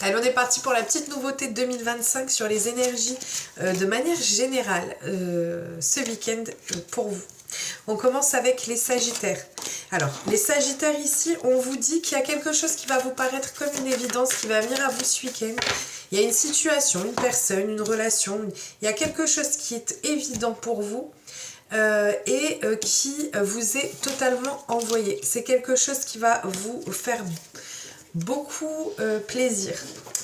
Allez, on est parti pour la petite nouveauté de 2025 sur les énergies de manière générale ce week-end pour vous. On commence avec les Sagittaires. Alors, les Sagittaires ici, on vous dit qu'il y a quelque chose qui va vous paraître comme une évidence qui va venir à vous ce week-end. Il y a une situation, une personne, une relation, il y a quelque chose qui est évident pour vous. Qui vous est totalement envoyé. C'est quelque chose qui va vous faire beaucoup plaisir.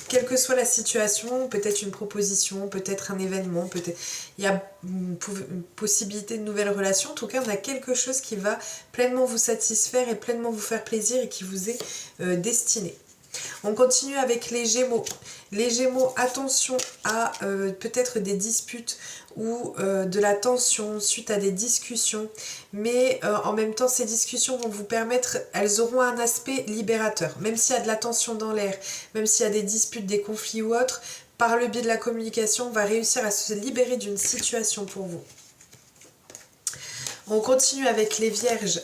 Quelle que soit la situation, peut-être une proposition, peut-être un événement, peut-être il y a une possibilité de nouvelles relations. En tout cas, on a quelque chose qui va pleinement vous satisfaire et pleinement vous faire plaisir et qui vous est destiné. On continue avec les Gémeaux. Les Gémeaux, attention à peut-être des disputes ou de la tension suite à des discussions. Mais en même temps, ces discussions vont vous permettre, elles auront un aspect libérateur. Même s'il y a de la tension dans l'air, même s'il y a des disputes, des conflits ou autres, par le biais de la communication, on va réussir à se libérer d'une situation pour vous. On continue avec les Vierges.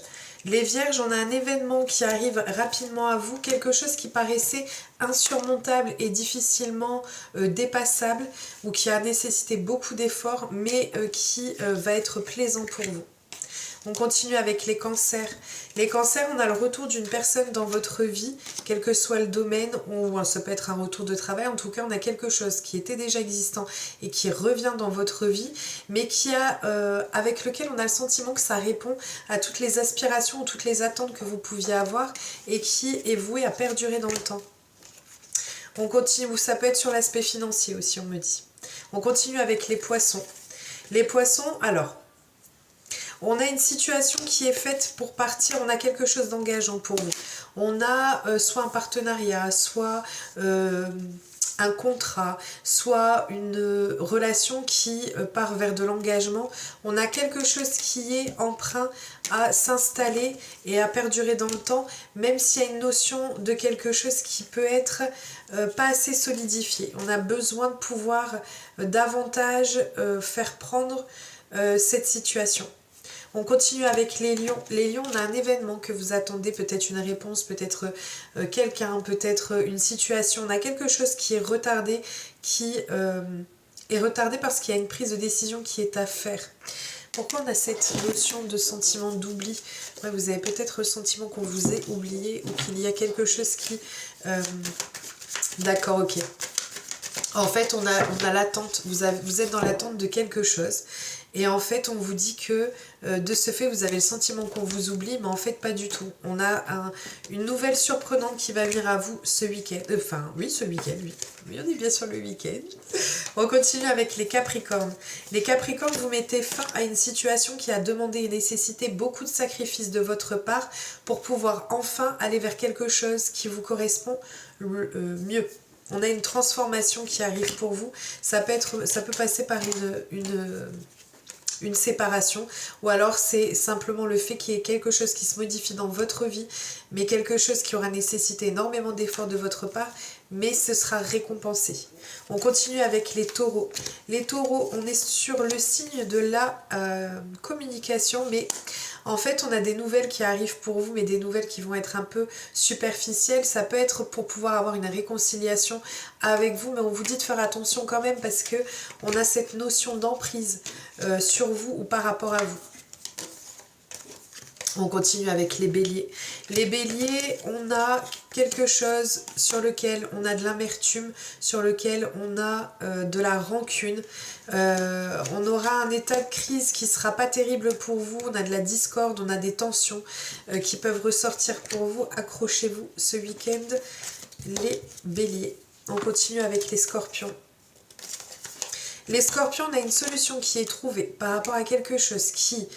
Les Vierges, on a un événement qui arrive rapidement à vous, quelque chose qui paraissait insurmontable et difficilement dépassable ou qui a nécessité beaucoup d'efforts mais qui va être plaisant pour vous. On continue avec les Cancers. Les Cancers, on a le retour d'une personne dans votre vie, quel que soit le domaine, ou ça peut être un retour de travail. En tout cas, on a quelque chose qui était déjà existant et qui revient dans votre vie, mais qui a, avec lequel on a le sentiment que ça répond à toutes les aspirations ou toutes les attentes que vous pouviez avoir et qui est voué à perdurer dans le temps. On continue, ça peut être sur l'aspect financier aussi, on me dit. On continue avec les Poissons. Les Poissons, alors... on a une situation qui est faite pour partir, on a quelque chose d'engageant pour vous. On a soit un partenariat, soit un contrat, soit une relation qui part vers de l'engagement. On a quelque chose qui est emprunt à s'installer et à perdurer dans le temps, même s'il y a une notion de quelque chose qui peut être pas assez solidifié. On a besoin de pouvoir davantage faire prendre cette situation. On continue avec les Lions. Les Lions, on a un événement que vous attendez, peut-être une réponse, peut-être quelqu'un, peut-être une situation. On a quelque chose qui est retardé, parce qu'il y a une prise de décision qui est à faire. Pourquoi on a cette notion de sentiment d'oubli? Ouais, vous avez peut-être le sentiment qu'on vous ait oublié ou qu'il y a quelque chose qui... D'accord, ok. En fait, on a l'attente, vous êtes dans l'attente de quelque chose. Et en fait, on vous dit que de ce fait, vous avez le sentiment qu'on vous oublie, mais en fait, pas du tout. On a une nouvelle surprenante qui va venir à vous ce week-end. Enfin, oui, ce week-end, oui. Oui, on est bien sur le week-end. On continue avec les Capricornes. Les Capricornes, vous mettez fin à une situation qui a demandé et nécessité beaucoup de sacrifices de votre part pour pouvoir enfin aller vers quelque chose qui vous correspond mieux. On a une transformation qui arrive pour vous. Ça peut passer par une séparation, ou alors c'est simplement le fait qu'il y ait quelque chose qui se modifie dans votre vie, mais quelque chose qui aura nécessité énormément d'efforts de votre part, mais ce sera récompensé. On continue avec les Taureaux. Les Taureaux, on est sur le signe de la communication, mais en fait on a des nouvelles qui arrivent pour vous, mais des nouvelles qui vont être un peu superficielles. Ça peut être pour pouvoir avoir une réconciliation avec vous, mais on vous dit de faire attention quand même parce que on a cette notion d'emprise sur vous ou par rapport à vous. On continue avec les Béliers. Les Béliers, on a quelque chose sur lequel on a de l'amertume, sur lequel on a de la rancune. On aura un état de crise qui ne sera pas terrible pour vous. On a de la discorde, on a des tensions qui peuvent ressortir pour vous. Accrochez-vous ce week-end, les Béliers. On continue avec les Scorpions. Les Scorpions, on a une solution qui est trouvée par rapport à quelque chose qui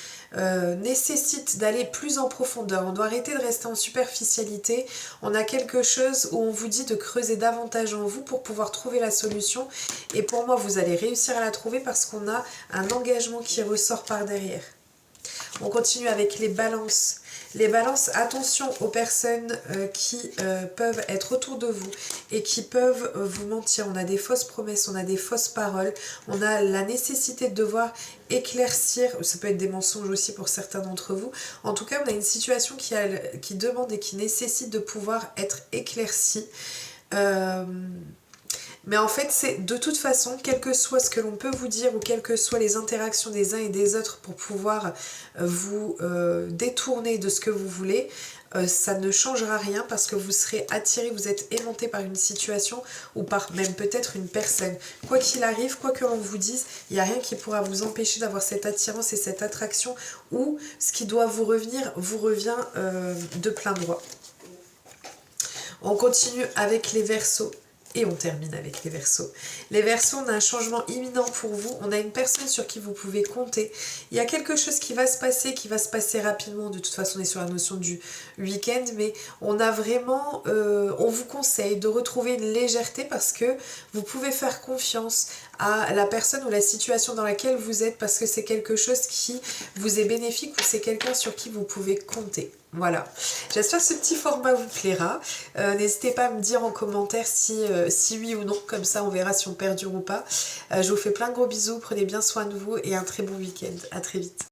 nécessite d'aller plus en profondeur. On doit arrêter de rester en superficialité. On a quelque chose où on vous dit de creuser davantage en vous pour pouvoir trouver la solution. Et pour moi, vous allez réussir à la trouver parce qu'on a un engagement qui ressort par derrière. On continue avec les Balances. Les Balances, attention aux personnes qui peuvent être autour de vous et qui peuvent vous mentir. On a des fausses promesses, on a des fausses paroles, on a la nécessité de devoir éclaircir, ça peut être des mensonges aussi pour certains d'entre vous. En tout cas, on a une situation qui demande et qui nécessite de pouvoir être éclaircie. Mais en fait, c'est de toute façon, quel que soit ce que l'on peut vous dire ou quelles que soient les interactions des uns et des autres pour pouvoir vous détourner de ce que vous voulez, ça ne changera rien parce que vous serez attiré, vous êtes aimanté par une situation ou par même peut-être une personne. Quoi qu'il arrive, quoi que l'on vous dise, il n'y a rien qui pourra vous empêcher d'avoir cette attirance et cette attraction ou ce qui doit vous revenir vous revient de plein droit. On continue avec les Verseaux. Et on termine avec les Verseaux. Les Verseaux, on a un changement imminent pour vous. On a une personne sur qui vous pouvez compter. Il y a quelque chose qui va se passer rapidement. De toute façon, on est sur la notion du week-end. Mais on a vraiment... on vous conseille de retrouver une légèreté parce que vous pouvez faire confiance à la personne ou la situation dans laquelle vous êtes parce que c'est quelque chose qui vous est bénéfique ou c'est quelqu'un sur qui vous pouvez compter. Voilà, j'espère que ce petit format vous plaira. N'hésitez pas à me dire en commentaire si oui ou non, comme ça on verra si on perdure ou pas. Je vous fais plein de gros bisous, prenez bien soin de vous et un très bon week-end. À très vite.